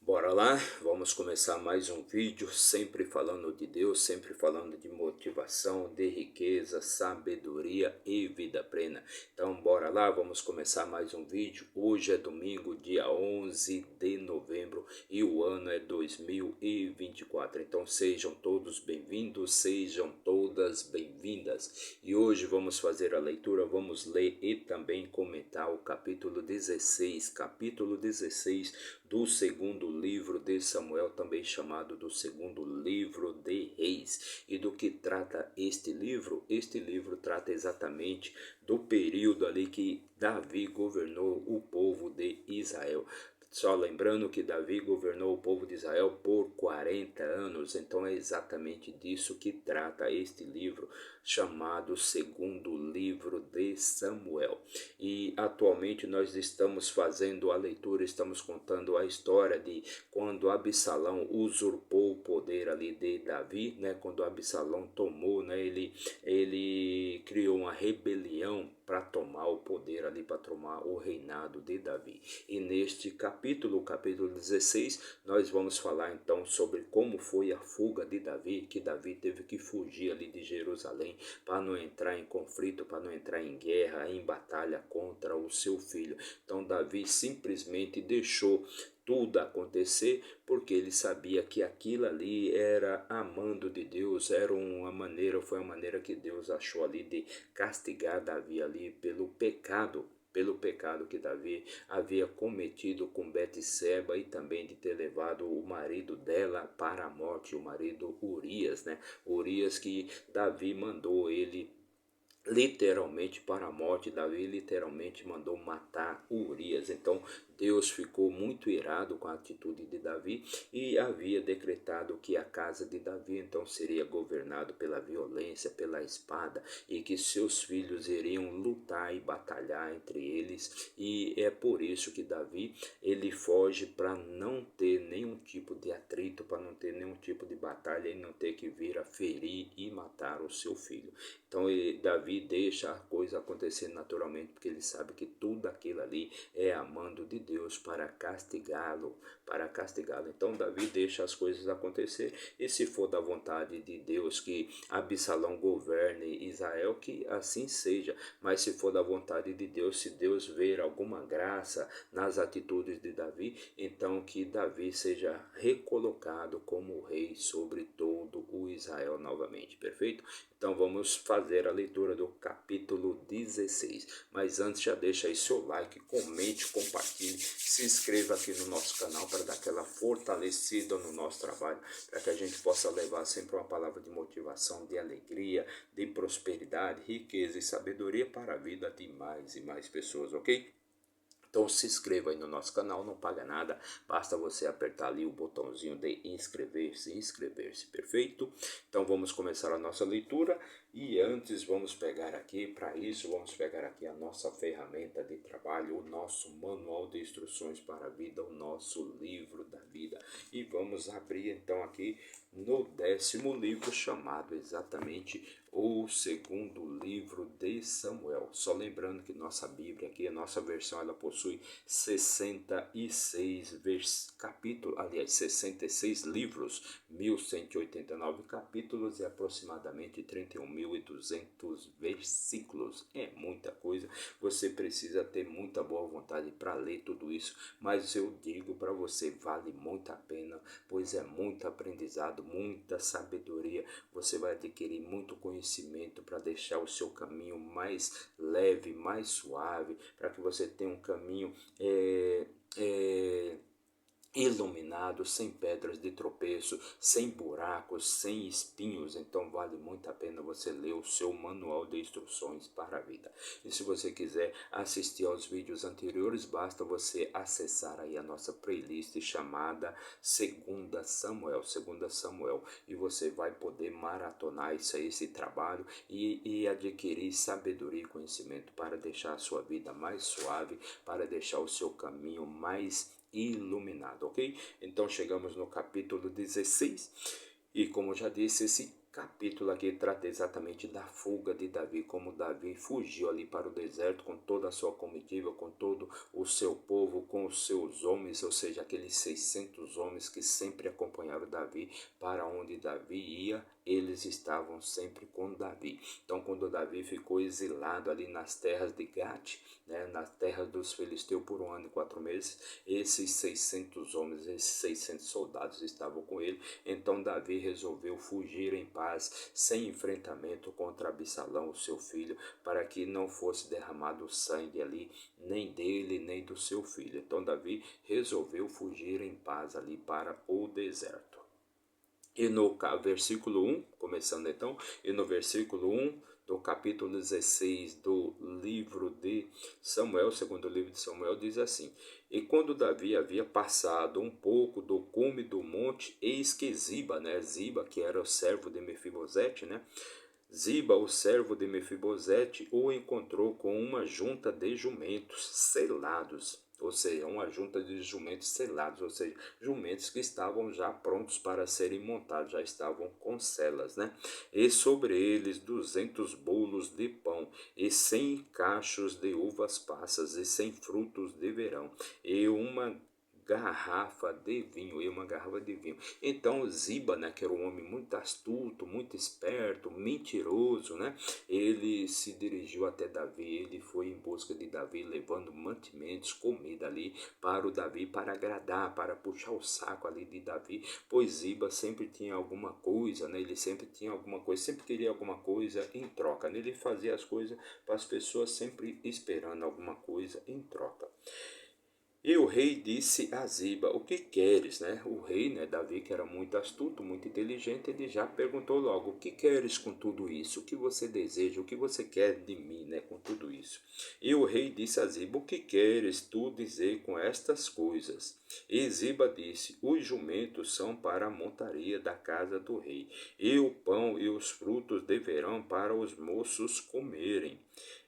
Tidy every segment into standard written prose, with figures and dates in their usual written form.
Bora lá, vamos começar mais um vídeo, sempre falando de Deus, sempre falando de motivação, de riqueza, sabedoria e vida plena. Então bora lá, vamos começar mais um vídeo. Hoje é domingo, dia 11 de novembro e o ano é 2024. Então sejam todos bem-vindos, sejam todas bem-vindas. E hoje vamos fazer a leitura, vamos ler e também comentar o capítulo 16, do segundo livro de Samuel, também chamado do segundo livro de Reis. E do que trata este livro? Este livro trata exatamente do período ali que Davi governou o povo de Israel. Só lembrando que Davi governou o povo de Israel por 40 anos, então é exatamente disso que trata este livro, chamado Segundo Livro de Samuel. E atualmente nós estamos fazendo a leitura, estamos contando a história de quando Absalão usurpou o poder ali de Davi, né? Quando Absalão tomou, né? Ele criou uma rebelião para tomar o poder ali, para tomar o reinado de Davi. E neste capítulo, o capítulo 16, nós vamos falar então sobre como foi a fuga de Davi, que Davi teve que fugir ali de Jerusalém para não entrar em conflito, para não entrar em guerra, em batalha contra o seu filho. Então Davi simplesmente deixou tudo acontecer porque ele sabia que aquilo ali era amando de Deus, foi uma maneira que Deus achou ali de castigar Davi ali pelo pecado que Davi havia cometido com Betseba e também de ter levado o marido dela para a morte, o marido Urias, né? Urias que Davi mandou ele literalmente para a morte. Davi literalmente mandou matar Urias. Então Deus ficou muito irado com a atitude de Davi e havia decretado que a casa de Davi então seria governado pela violência, pela espada, e que seus filhos iriam lutar e batalhar entre eles. E é por isso que Davi ele foge, para não ter nenhum tipo de atrito, para não ter nenhum tipo de batalha e não ter que vir a ferir e matar o seu filho. Então Davi deixa a coisa acontecer naturalmente, porque ele sabe que tudo aquilo ali é amando de Deus para castigá-lo, Então Davi deixa as coisas acontecer, e se for da vontade de Deus que Absalão governe Israel, que assim seja. Mas se for da vontade de Deus, se Deus ver alguma graça nas atitudes de Davi, então que Davi seja recolocado como rei sobre todo o Israel novamente, perfeito? Então vamos fazer a leitura do capítulo 16. Mas antes, já deixa aí seu like, comente, compartilhe, se inscreva aqui no nosso canal para dar aquela fortalecida no nosso trabalho, para que a gente possa levar sempre uma palavra de motivação, de alegria, de prosperidade, riqueza e sabedoria para a vida de mais e mais pessoas, ok? Então se inscreva aí no nosso canal, não paga nada, basta você apertar ali o botãozinho de inscrever-se, perfeito? Então vamos começar a nossa leitura, e antes vamos pegar aqui, para isso vamos pegar aqui a nossa ferramenta de trabalho, o nosso manual de instruções para a vida, o nosso livro da vida, e vamos abrir então aqui no 10º livro, chamado exatamente o segundo livro de Samuel. Só lembrando que nossa Bíblia aqui, a nossa versão, ela possui 66 livros, 1189 capítulos e aproximadamente 31.200 versículos. É muita coisa, você precisa ter muita boa vontade para ler tudo isso, mas eu digo para você, vale muito a pena, pois é muito aprendizado, muita sabedoria, você vai adquirir muito conhecimento para deixar o seu caminho mais leve, mais suave, para que você tenha um caminho iluminado, sem pedras de tropeço, sem buracos, sem espinhos. Então vale muito a pena você ler o seu manual de instruções para a vida. E se você quiser assistir aos vídeos anteriores, basta você acessar aí a nossa playlist chamada Segunda Samuel, e você vai poder maratonar esse trabalho e adquirir sabedoria e conhecimento para deixar a sua vida mais suave, para deixar o seu caminho mais iluminado, ok? Então chegamos no capítulo 16, e como já disse, esse capítulo aqui trata exatamente da fuga de Davi, como Davi fugiu ali para o deserto com toda a sua comitiva, com todo o seu povo, com os seus homens, ou seja, aqueles 600 homens que sempre acompanharam Davi para onde Davi ia, eles estavam sempre com Davi. Então, quando Davi ficou exilado ali nas terras de Gate, né, nas terras dos filisteus por 1 ano e 4 meses, esses 600 homens, esses 600 soldados estavam com ele. Então Davi resolveu fugir em paz, sem enfrentamento contra Absalão, o seu filho, para que não fosse derramado sangue ali, nem dele, nem do seu filho. Então Davi resolveu fugir em paz ali para o deserto. E no versículo 1, começando então, e no versículo 1 do capítulo 16 do livro de Samuel, segundo livro de Samuel, diz assim: E quando Davi havia passado um pouco do cume do monte, eis que Ziba, né, Ziba, que era o servo de Mefibosete, né, Ziba, o servo de Mefibosete, o encontrou com uma junta de jumentos selados, ou seja, uma junta de jumentos selados, ou seja, jumentos que estavam já prontos para serem montados, já estavam com selas, né? E sobre eles 200 bolos de pão, e 100 cachos de uvas passas, e 100 frutos de verão, e uma garrafa de vinho, e uma garrafa de vinho. Então Ziba, né, que era um homem muito astuto, muito esperto, mentiroso, né, ele se dirigiu até Davi, ele foi em busca de Davi, levando mantimentos, comida ali para o Davi, para agradar, para puxar o saco ali de Davi, pois Ziba sempre tinha alguma coisa, né, ele sempre tinha alguma coisa, sempre queria alguma coisa em troca, né, ele fazia as coisas para as pessoas sempre esperando alguma coisa em troca. E o rei disse a Ziba: O que queres, né? O rei, né, Davi, que era muito astuto, muito inteligente, ele já perguntou logo: O que queres com tudo isso? O que você deseja? O que você quer de mim, né, com tudo isso? E o rei disse a Ziba: O que queres tu dizer com estas coisas? E Ziba disse: Os jumentos são para a montaria da casa do rei, e o pão e os frutos deverão para os moços comerem,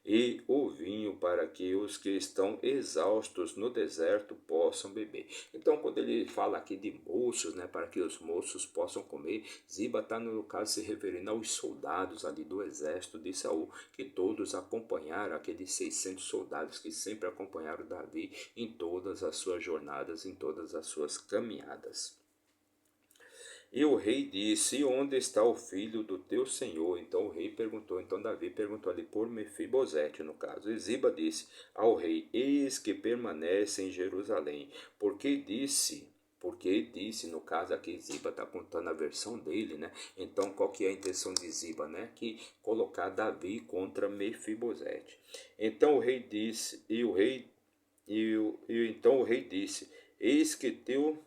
e o vinho para que os que estão exaustos no deserto possam beber. Então, quando ele fala aqui de moços, né, para que os moços possam comer, Ziba está, no caso, se referindo aos soldados ali do exército de Saul, que todos acompanharam, aqueles 600 soldados que sempre acompanharam Davi em todas as suas jornadas, em todas as suas caminhadas. E o rei disse: Onde está o filho do teu senhor? Então o rei perguntou, então Davi perguntou ali por Mefibosete, no caso. E Ziba disse ao rei: Eis que permanece em Jerusalém. Porque disse, no caso aqui Ziba está contando a versão dele, né? Então qual que é a intenção de Ziba, né? Que colocar Davi contra Mefibosete. Então o rei disse, então o rei disse: Eis que teu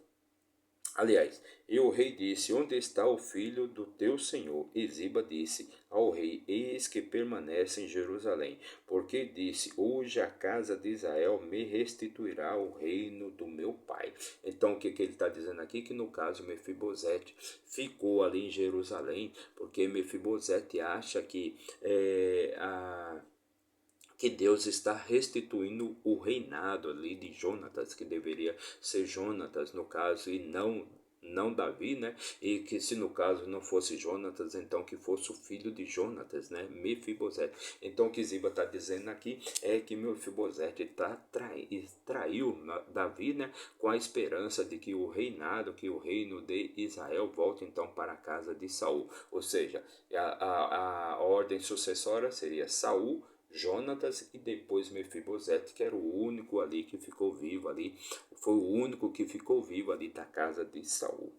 Aliás, e o rei disse: Onde está o filho do teu senhor? E Ziba disse ao rei: Eis que permanece em Jerusalém. Porque disse: Hoje a casa de Israel me restituirá o reino do meu pai. Então, o que ele está dizendo aqui? Que no caso Mefibosete ficou ali em Jerusalém, porque Mefibosete acha que Deus está restituindo o reinado ali de Jonatas, que deveria ser Jonatas no caso, e não Davi, né? E que se no caso não fosse Jonatas, então que fosse o filho de Jonatas, né? Mefibosete. Então o que Ziba está dizendo aqui é que Mefibosete traiu Davi, né? Com a esperança de que o reinado, que o reino de Israel volte então para a casa de Saul. Ou seja, a ordem sucessória seria Saul, Jonatas e depois Mefibosete, que era o único ali que ficou vivo ali, foi o único que ficou vivo ali da casa de Saul.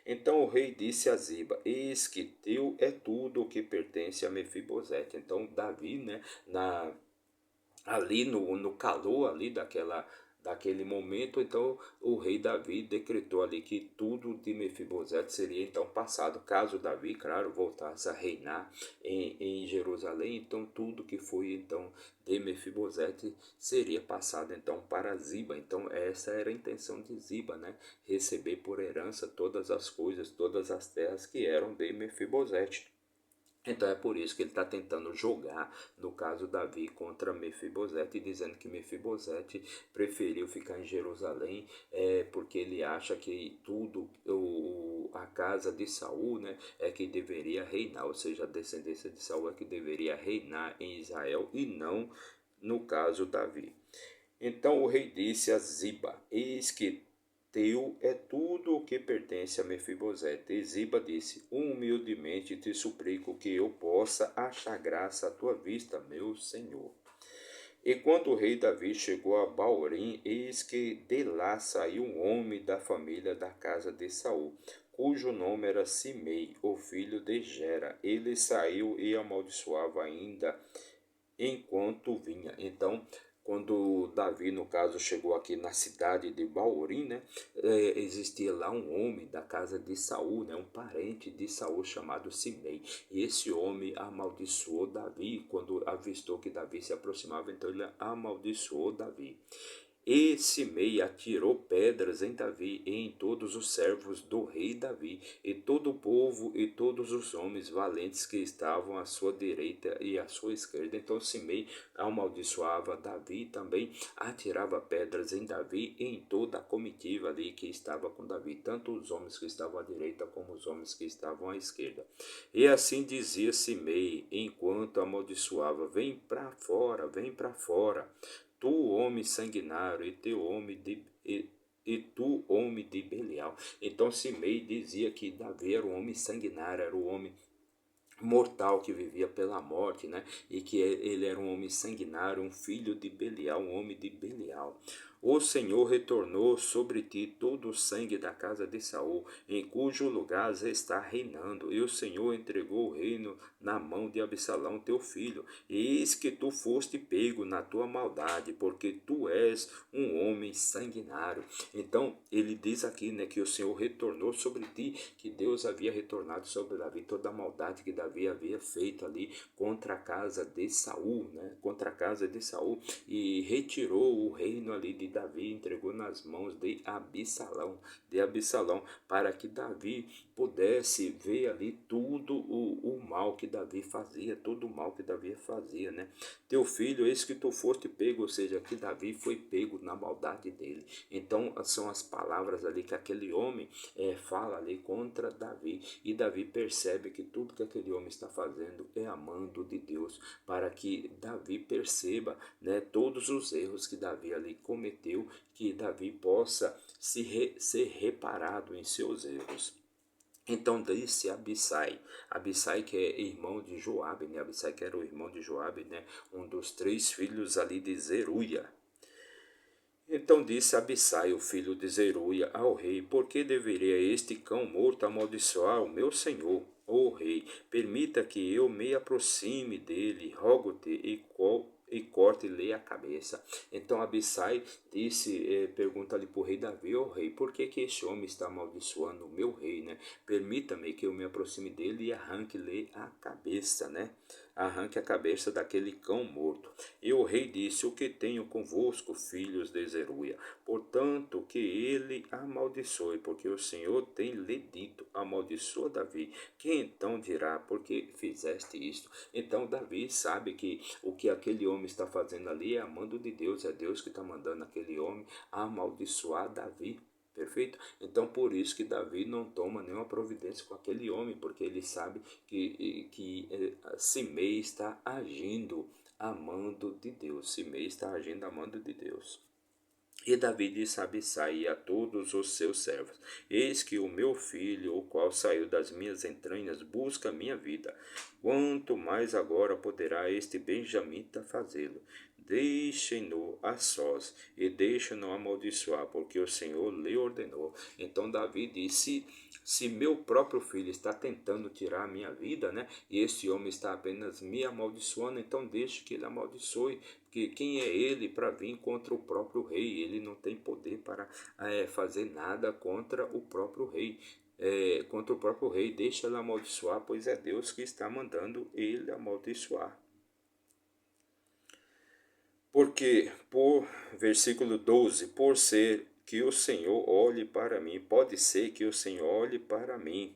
Então o rei disse a Ziba: Eis que teu é tudo o que pertence a Mefibosete. Então Davi, né, ali no calor ali daquele momento, então o rei Davi decretou ali que tudo de Mefibosete seria então passado, caso Davi, claro, voltasse a reinar em Jerusalém, então tudo que foi então de Mefibosete seria passado então para Ziba. Então essa era a intenção de Ziba, né, receber por herança todas as coisas, todas as terras que eram de Mefibosete. Então é por isso que ele está tentando jogar, no caso Davi contra Mefibosete, dizendo que Mefibosete preferiu ficar em Jerusalém, porque ele acha que tudo, a casa de Saul, né, é que deveria reinar, ou seja, a descendência de Saul é que deveria reinar em Israel e não, no caso, Davi. Então o rei disse a Ziba: Eis que teu é tudo o que pertence a Mefibosete. E Ziba disse: Humildemente te suplico que eu possa achar graça à tua vista, meu senhor. E quando o rei Davi chegou a Baurim, eis que de lá saiu um homem da família da casa de Saul, cujo nome era Simei, o filho de Gera. Ele saiu e amaldiçoava ainda enquanto vinha. Então, quando Davi, no caso, chegou aqui na cidade de Baurim, né, existia lá um homem da casa de Saul, né, um parente de Saul chamado Simei. E esse homem amaldiçoou Davi. Quando avistou que Davi se aproximava, então ele amaldiçoou Davi. E Simei atirou pedras em Davi e em todos os servos do rei Davi, e todo o povo e todos os homens valentes que estavam à sua direita e à sua esquerda. Então Simei amaldiçoava Davi também, atirava pedras em Davi e em toda a comitiva ali que estava com Davi, tanto os homens que estavam à direita como os homens que estavam à esquerda. E assim dizia Simei, enquanto amaldiçoava: vem para fora, tu, homem sanguinário, e teu homem de e tu, homem de Belial. Então Simei dizia que Davi era um homem sanguinário, era um homem mortal que vivia pela morte, né? E que ele era um homem sanguinário, um filho de Belial, um homem de Belial. O Senhor retornou sobre ti todo o sangue da casa de Saul, em cujo lugar está reinando, e o Senhor entregou o reino na mão de Absalão teu filho. E eis que tu foste pego na tua maldade, porque tu és um homem sanguinário. Então ele diz aqui, né, que o Senhor retornou sobre ti, que Deus havia retornado sobre Davi toda a maldade que Davi havia feito ali contra a casa de Saul, né, contra a casa de Saul, e retirou o reino ali de Davi, entregou nas mãos de Absalão, para que Davi pudesse ver ali tudo o mal que Davi fazia, todo o mal que Davi fazia, né? Teu filho, eis que tu foste pego, ou seja, que Davi foi pego na maldade dele. Então são as palavras ali que aquele homem fala ali contra Davi, e Davi percebe que tudo que aquele homem está fazendo é amando de Deus, para que Davi perceba, né, todos os erros que Davi ali cometeu, que Davi possa ser reparado em seus erros. Então disse Abissai que é irmão de Joabe, né? Abissai que era o irmão de Joabe, né? Um dos 3 filhos ali de Zeruia. Então disse Abissai, o filho de Zeruia, ao rei: Por que deveria este cão morto amaldiçoar o meu senhor, ó rei? Permita que eu me aproxime dele, rogo-te, e corte-lhe a cabeça. Então Abissai disse, pergunta-lhe para o rei Davi: Ó rei, por que este homem está amaldiçoando o meu rei, né? Permita-me que eu me aproxime dele e arranque-lhe a cabeça, né? Arranque a cabeça daquele cão morto. E o rei disse: O que tenho convosco, filhos de Zeruia? Portanto, que ele amaldiçoe, porque o Senhor tem lhe dito: amaldiçoa Davi. Quem então dirá: Por que fizeste isto? Então Davi sabe que o que aquele homem está fazendo ali é amando de Deus, é Deus que está mandando aquele homem amaldiçoar Davi. Perfeito? Então por isso que Davi não toma nenhuma providência com aquele homem, porque ele sabe que Simei está agindo amando de Deus. Simei está agindo amando de Deus. E Davi disse a Abissai e a todos os seus servos: Eis que o meu filho, o qual saiu das minhas entranhas, busca a minha vida. Quanto mais agora poderá este benjamita fazê-lo? Deixem-no a sós e deixem-no amaldiçoar, porque o Senhor lhe ordenou. Então Davi disse: se meu próprio filho está tentando tirar a minha vida, né, e esse homem está apenas me amaldiçoando, então deixe que ele amaldiçoe, porque quem é ele para vir contra o próprio rei? Ele não tem poder para fazer nada contra o próprio rei. Contra o próprio rei, deixa ele amaldiçoar, pois é Deus que está mandando ele amaldiçoar. Porque, por versículo 12, por ser que o Senhor olhe para mim, pode ser que o Senhor olhe para mim,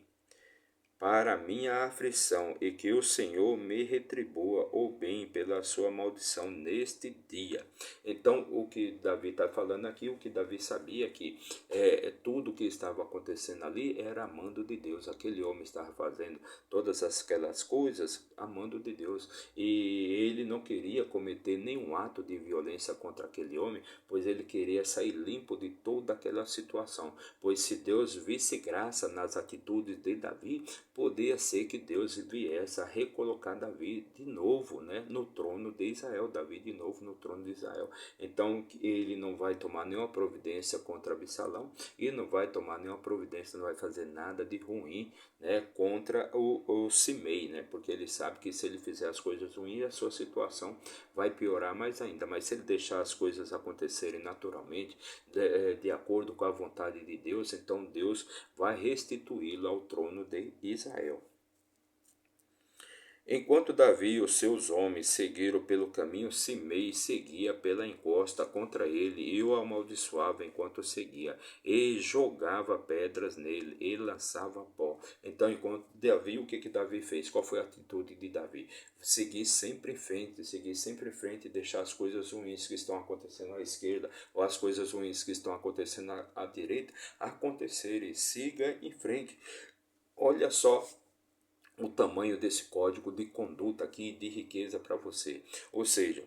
para a minha aflição, e que o Senhor me retribua o bem pela sua maldição neste dia. Então, o que Davi está falando aqui, o que Davi sabia que tudo que estava acontecendo ali era amando de Deus. Aquele homem estava fazendo todas aquelas coisas amando de Deus, e ele não queria cometer nenhum ato de violência contra aquele homem, pois ele queria sair limpo de toda aquela situação. Pois se Deus visse graça nas atitudes de Davi, poderia ser que Deus viesse a recolocar Davi de novo, né, no trono de Israel, Davi de novo no trono de Israel. Então ele não vai tomar nenhuma providência contra Absalão, e não vai tomar nenhuma providência, não vai fazer nada de ruim, né, contra o Simei, né, porque ele sabe que se ele fizer as coisas ruins, a sua situação vai piorar mais ainda. Mas se ele deixar as coisas acontecerem naturalmente, de acordo com a vontade de Deus, então Deus vai restituí-lo ao trono de Israel. Enquanto Davi e os seus homens seguiram pelo caminho, Simei seguia pela encosta contra ele e o amaldiçoava enquanto seguia, e jogava pedras nele e lançava pó. Então, enquanto Davi, o que Davi fez? Qual foi a atitude de Davi? Seguir sempre em frente e deixar as coisas ruins que estão acontecendo à esquerda, ou as coisas ruins que estão acontecendo à direita, acontecerem. Siga em frente. Olha só o tamanho desse código de conduta aqui de riqueza para você. Ou seja,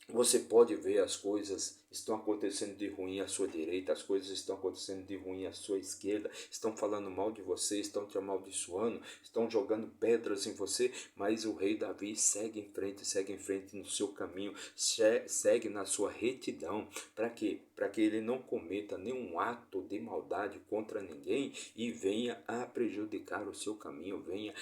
você pode ver as coisas estão acontecendo de ruim à sua direita, as coisas estão acontecendo de ruim à sua esquerda, estão falando mal de você, estão te amaldiçoando, estão jogando pedras em você, mas o rei Davi segue em frente no seu caminho, segue na sua retidão. Para quê? Para que ele não cometa nenhum ato de maldade contra ninguém e venha a prejudicar o seu caminho, venha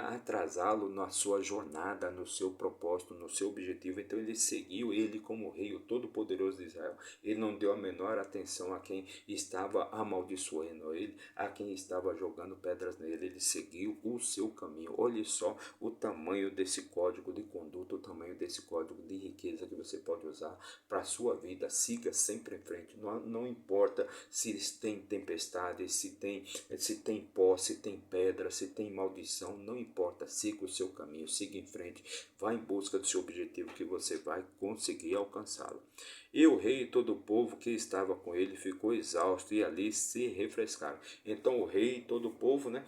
atrasá-lo na sua jornada, no seu propósito, no seu objetivo. Então ele seguiu ele como rei, o Todo-Poderoso de Israel. Ele não deu a menor atenção a quem estava amaldiçoando ele, a quem estava jogando pedras nele. Ele seguiu o seu caminho. Olhe só o tamanho desse código de conduta, o tamanho desse código de riqueza que você pode usar para a sua vida. Siga sempre em frente. Não importa se tem tempestade, se tem pó, se tem pedra, se tem maldição, não importa, siga o seu caminho, siga em frente, vá em busca do seu objetivo que você vai conseguir alcançá-lo. E o rei e todo o povo que estava com ele ficou exausto e ali se refrescaram. Então o rei e todo o povo, né,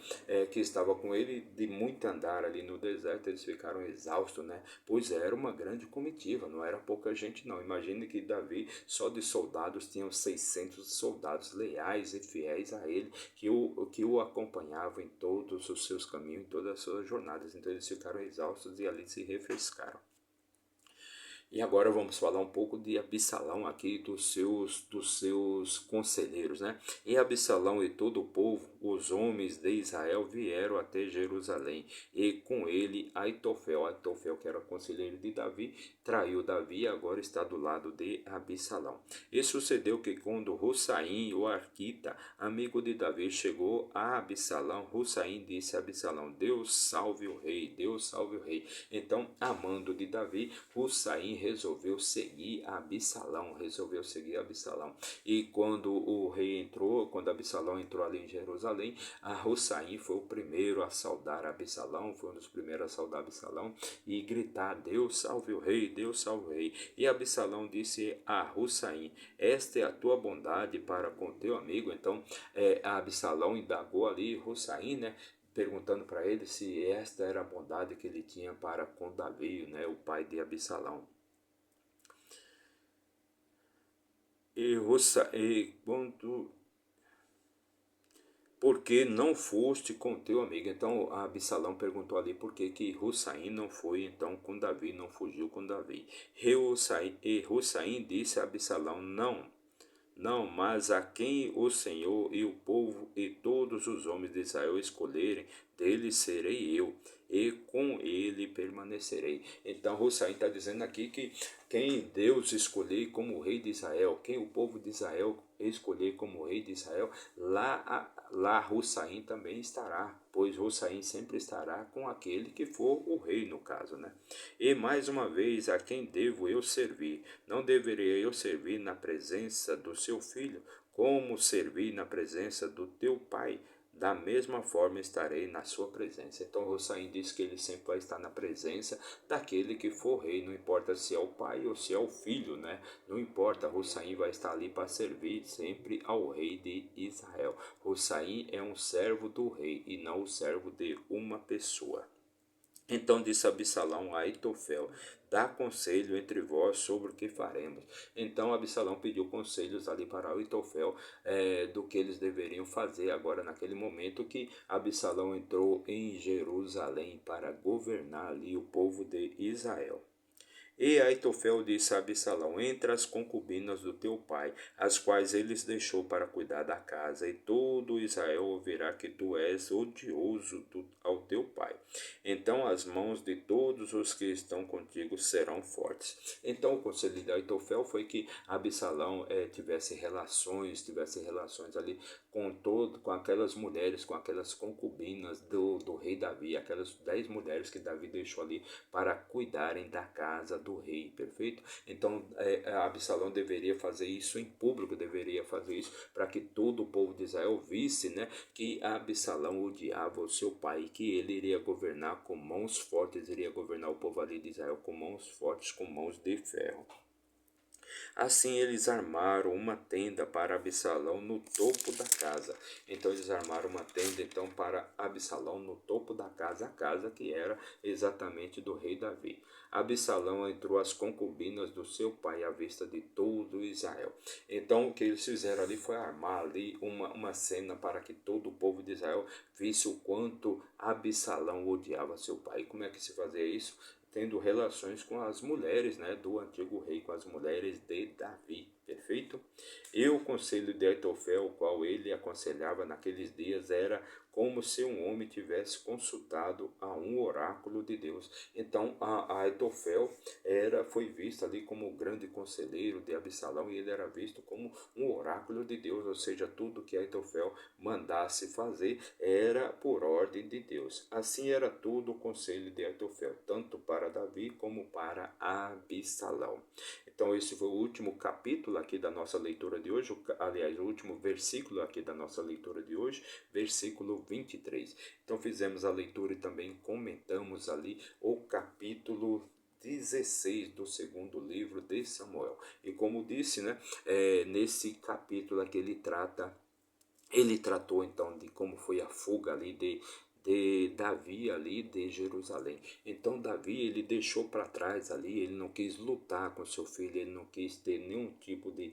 que estava com ele, de muito andar ali no deserto, eles ficaram exaustos, né, pois era uma grande comitiva, não era pouca gente não. Imagine que Davi, só de soldados, tinham 600 soldados leais e fiéis a ele, que o acompanhavam em todos os seus caminhos, em todas as suas jornadas. Então eles ficaram exaustos e ali se refrescaram. E agora vamos falar um pouco de Absalão aqui, dos seus conselheiros, né? E Absalão e todo o povo, os homens de Israel, vieram até Jerusalém, e com ele Aitofel, que era conselheiro de Davi, traiu Davi e agora está do lado de Absalão. E sucedeu que quando Hussaim, o arquita, amigo de Davi, chegou a Absalão, Hussaim disse a Absalão: Deus salve o rei, Deus salve o rei. Então, amando de Davi, Hussaim resolveu seguir Absalão. E quando Absalão entrou ali em Jerusalém, a Hussaim foi o primeiro a saudar Absalão, foi um dos primeiros a saudar Absalão e gritar: Deus salve o rei, Deus salve o rei. E Absalão disse a Hussaim: esta é a tua bondade para com teu amigo. Então, Absalão indagou ali Hussaim, né, perguntando para ele se esta era a bondade que ele tinha para com Davi, né, o pai de Absalão. Porque não foste com teu amigo? Então Absalão perguntou ali por que Hussaim não foi então com Davi, não fugiu com Davi. E Hussaim disse a Absalão: não, mas a quem o Senhor e o povo e todos os homens de Israel escolherem, dele serei eu, e com ele permanecerei. Então Hussaim está dizendo aqui que quem Deus escolher como rei de Israel, quem o povo de Israel escolher como rei de Israel, lá Hussaim também estará, pois Hussaim sempre estará com aquele que for o rei, no caso, né? E mais uma vez, a quem devo eu servir? Não deveria eu servir na presença do seu filho, como servir na presença do teu pai? da mesma forma estarei na sua presença. Então Hussain diz que ele sempre vai estar na presença daquele que for rei, não importa se é o pai ou se é o filho, né? Não importa, Hussain vai estar ali para servir sempre ao rei de Israel. Hussain é um servo do rei e não o servo de uma pessoa. Então disse Absalão a Aitofel: dá conselho entre vós sobre o que faremos. Então Absalão pediu conselhos ali para Aitofel do que eles deveriam fazer agora naquele momento que Absalão entrou em Jerusalém para governar ali o povo de Israel. E Aitofel disse a Absalão: entre as concubinas do teu pai, as quais eles deixou para cuidar da casa, e todo Israel ouvirá que tu és odioso ao teu pai. Então as mãos de todos os que estão contigo serão fortes. Então o conselho de Aitofel foi que Absalão tivesse relações ali com aquelas mulheres, com aquelas concubinas do rei Davi, aquelas 10 mulheres que Davi deixou ali para cuidarem da casa do rei, perfeito? Então Absalão deveria fazer isso em público, deveria fazer isso para que todo o povo de Israel visse, né, que Absalão odiava o seu pai, que ele iria governar com mãos fortes, iria governar o povo ali de Israel com mãos fortes, com mãos de ferro. Assim eles armaram uma tenda para Absalão no topo da casa. Então eles armaram uma tenda para Absalão no topo da casa, a casa que era exatamente do rei Davi. Absalão entrou às concubinas do seu pai à vista de todo Israel. Então o que eles fizeram ali foi armar ali uma cena para que todo o povo de Israel visse o quanto Absalão odiava seu pai. E como é que se fazia isso? Tendo relações com as mulheres, né, do antigo rei, com as mulheres de Davi, perfeito? E o conselho de Aitofel, o qual ele aconselhava naqueles dias, era como se um homem tivesse consultado a um oráculo de Deus. Então a Aitofel foi visto ali como o grande conselheiro de Absalão, e ele era visto como um oráculo de Deus, ou seja, tudo que Aitofel mandasse fazer era por ordem de Deus. Assim era tudo o conselho de Aitofel, tanto para Davi como para Absalão. Então esse foi o último capítulo aqui da nossa leitura de hoje, aliás, o último versículo aqui da nossa leitura de hoje, versículo 23. Então fizemos a leitura e também comentamos ali o capítulo 16 do segundo livro de Samuel. E como disse, né, nesse capítulo aqui ele tratou então de como foi a fuga ali de Davi ali de Jerusalém. Então Davi ele deixou para trás ali, ele não quis lutar com seu filho, ele não quis ter nenhum tipo de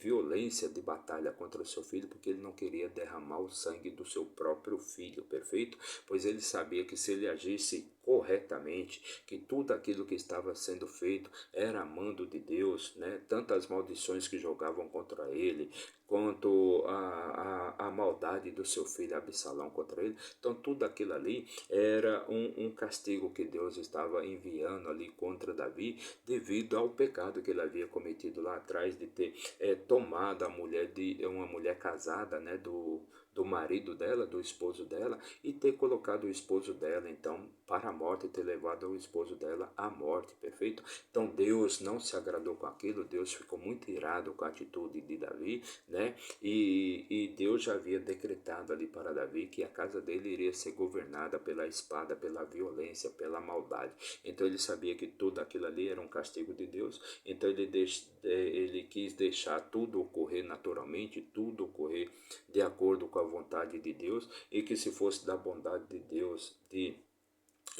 violência, de batalha contra o seu filho, porque ele não queria derramar o sangue do seu próprio filho, perfeito? Pois ele sabia que se ele agisse corretamente, que tudo aquilo que estava sendo feito era mando de Deus, né? Tantas maldições que jogavam contra ele, quanto a maldade do seu filho Absalão contra ele. Então tudo aquilo ali era um castigo que Deus estava enviando ali contra Davi, devido ao pecado que ele havia cometido lá atrás de ter tomado a mulher de uma mulher casada, né, do marido dela, do esposo dela, e ter colocado o esposo dela então para a morte, e ter levado o esposo dela à morte, perfeito? Então Deus não se agradou com aquilo, Deus ficou muito irado com a atitude de Davi, né? E Deus já havia decretado ali para Davi que a casa dele iria ser governada pela espada, pela violência, pela maldade. Então ele sabia que tudo aquilo ali era um castigo de Deus, então ele quis deixar tudo ocorrer naturalmente, tudo ocorrer de acordo com a vontade de Deus, e que se fosse da bondade de Deus,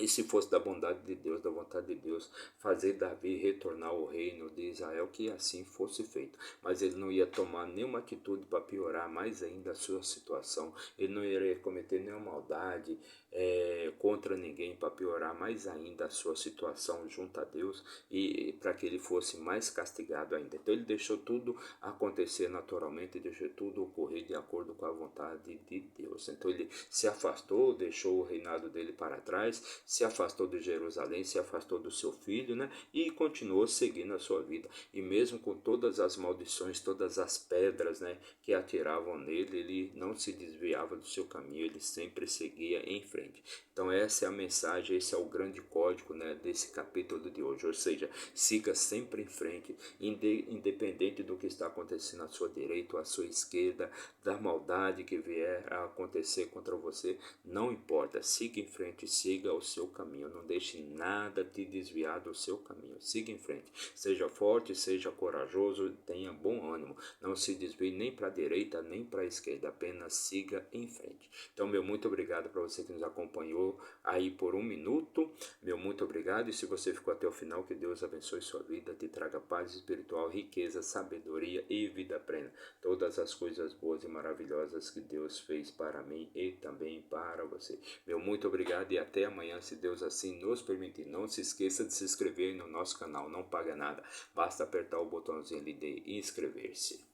se fosse da bondade de Deus, da vontade de Deus, fazer Davi retornar ao reino de Israel, que assim fosse feito. Mas ele não ia tomar nenhuma atitude para piorar mais ainda a sua situação. Ele não iria cometer nenhuma maldade contra ninguém para piorar mais ainda a sua situação junto a Deus, e para que ele fosse mais castigado ainda. Então ele deixou tudo acontecer naturalmente, deixou tudo ocorrer de acordo com a vontade de Deus. Então ele se afastou, deixou o reinado dele para trás, se afastou de Jerusalém, se afastou do seu filho, né? E continuou seguindo a sua vida. E mesmo com todas as maldições, todas as pedras, né, que atiravam nele, ele não se desviava do seu caminho, ele sempre seguia em frente. Então essa é a mensagem, esse é o grande código, né, desse capítulo de hoje. Ou seja, siga sempre em frente, independente do que está acontecendo à sua direita ou à sua esquerda, da maldade que vier a acontecer contra você, não importa, siga em frente, siga o seu caminho, não deixe nada te desviar do seu caminho, siga em frente, seja forte, seja corajoso, tenha bom ânimo, não se desvie nem para a direita nem para a esquerda, apenas siga em frente. Então, meu muito obrigado para você que nos acompanhou aí por 1 minuto, meu muito obrigado, e se você ficou até o final, que Deus abençoe sua vida, te traga paz espiritual, riqueza, sabedoria e vida plena, todas as coisas boas e maravilhosas que Deus fez para mim e também para você. Meu muito obrigado e até amanhã, se Deus assim nos permitir. Não se esqueça de se inscrever no nosso canal, não paga nada, basta apertar o botãozinho ali de inscrever-se.